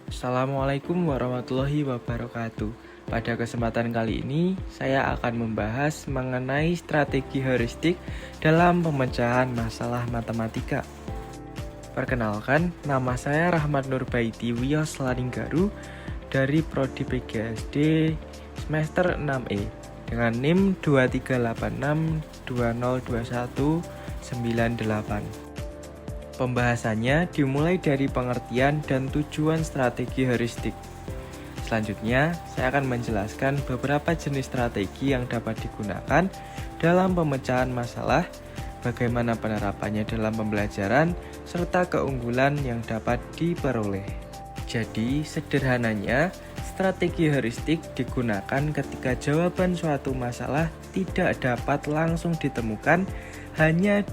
Assalamualaikum warahmatullahi wabarakatuh. Pada kesempatan kali ini, saya akan membahas mengenai strategi heuristik dalam pemecahan masalah matematika. Perkenalkan, nama saya Rahmat Nurbaiti Wiyos Laninggaru dari Prodi PGSD semester 6E dengan NIM 2386202198. Pembahasannya dimulai dari pengertian dan tujuan strategi heuristik. Selanjutnya, saya akan menjelaskan beberapa jenis strategi yang dapat digunakan dalam pemecahan masalah, bagaimana penerapannya dalam pembelajaran, serta keunggulan yang dapat diperoleh. Jadi, sederhananya, strategi heuristik digunakan ketika jawaban suatu masalah tidak dapat langsung ditemukan hanya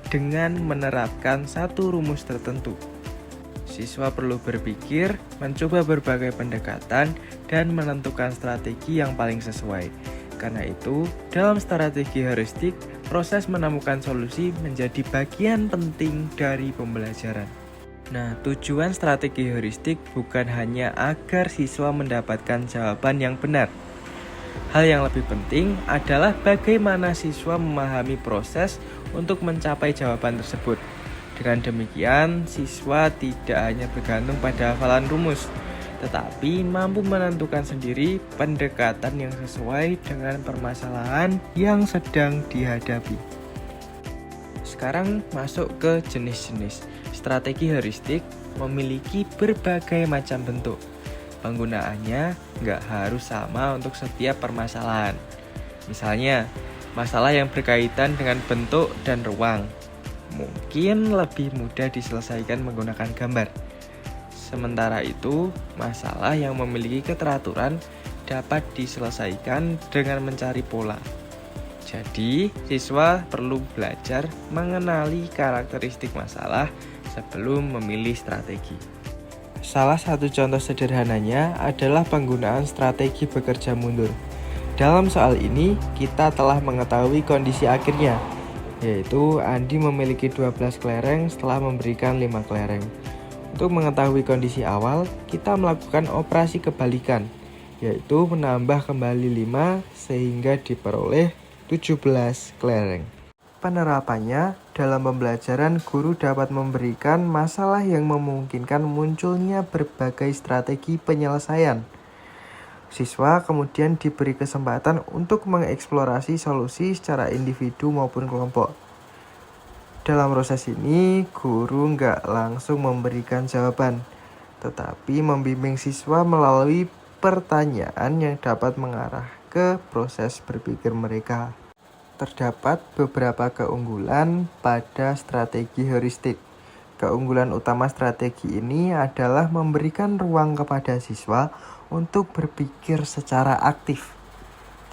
dengan menerapkan satu rumus tertentu. Siswa perlu berpikir, mencoba berbagai pendekatan, dan menentukan strategi yang paling sesuai. Karena itu, dalam strategi heuristik, proses menemukan solusi menjadi bagian penting dari pembelajaran. Nah, tujuan strategi heuristik bukan hanya agar siswa mendapatkan jawaban yang benar. Hal yang lebih penting adalah bagaimana siswa memahami proses untuk mencapai jawaban tersebut. Dengan demikian, siswa tidak hanya bergantung pada hafalan rumus, tetapi mampu menentukan sendiri pendekatan yang sesuai dengan permasalahan yang sedang dihadapi. Sekarang masuk ke jenis-jenis. Strategi heuristik memiliki berbagai macam bentuk. Penggunaannya nggak harus sama untuk setiap permasalahan. Misalnya, masalah yang berkaitan dengan bentuk dan ruang mungkin lebih mudah diselesaikan menggunakan gambar. Sementara itu, masalah yang memiliki keteraturan dapat diselesaikan dengan mencari pola. Jadi, siswa perlu belajar mengenali karakteristik masalah sebelum memilih strategi. Salah satu contoh sederhananya adalah penggunaan strategi bekerja mundur. Dalam soal ini, kita telah mengetahui kondisi akhirnya, yaitu Andi memiliki 12 kelereng setelah memberikan 5 kelereng. Untuk mengetahui kondisi awal, kita melakukan operasi kebalikan, yaitu menambah kembali 5 sehingga diperoleh 17 kelereng. Penerapannya, dalam pembelajaran guru dapat memberikan masalah yang memungkinkan munculnya berbagai strategi penyelesaian. Siswa kemudian diberi kesempatan untuk mengeksplorasi solusi secara individu maupun kelompok. Dalam proses ini, guru nggak langsung memberikan jawaban, tetapi membimbing siswa melalui pertanyaan yang dapat mengarah ke proses berpikir mereka. Terdapat beberapa keunggulan pada strategi heuristik. Keunggulan utama strategi ini adalah memberikan ruang kepada siswa untuk berpikir secara aktif.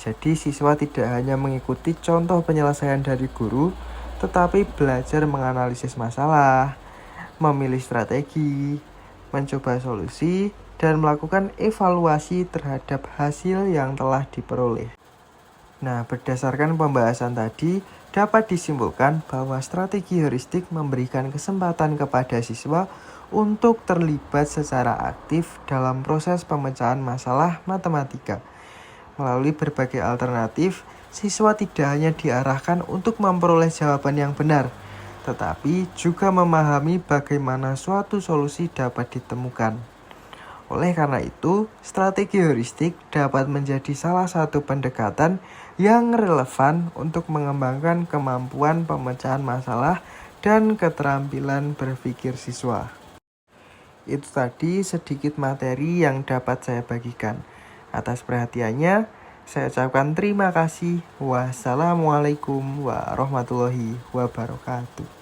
Jadi siswa tidak hanya mengikuti contoh penyelesaian dari guru, tetapi belajar menganalisis masalah, memilih strategi, mencoba solusi, dan melakukan evaluasi terhadap hasil yang telah diperoleh. Nah, berdasarkan pembahasan tadi, dapat disimpulkan bahwa strategi heuristik memberikan kesempatan kepada siswa untuk terlibat secara aktif dalam proses pemecahan masalah matematika. Melalui berbagai alternatif, siswa tidak hanya diarahkan untuk memperoleh jawaban yang benar, tetapi juga memahami bagaimana suatu solusi dapat ditemukan. Oleh karena itu, strategi heuristik dapat menjadi salah satu pendekatan yang relevan untuk mengembangkan kemampuan pemecahan masalah dan keterampilan berpikir siswa. Itu tadi sedikit materi yang dapat saya bagikan. Atas perhatiannya, saya ucapkan terima kasih. Wassalamualaikum warahmatullahi wabarakatuh.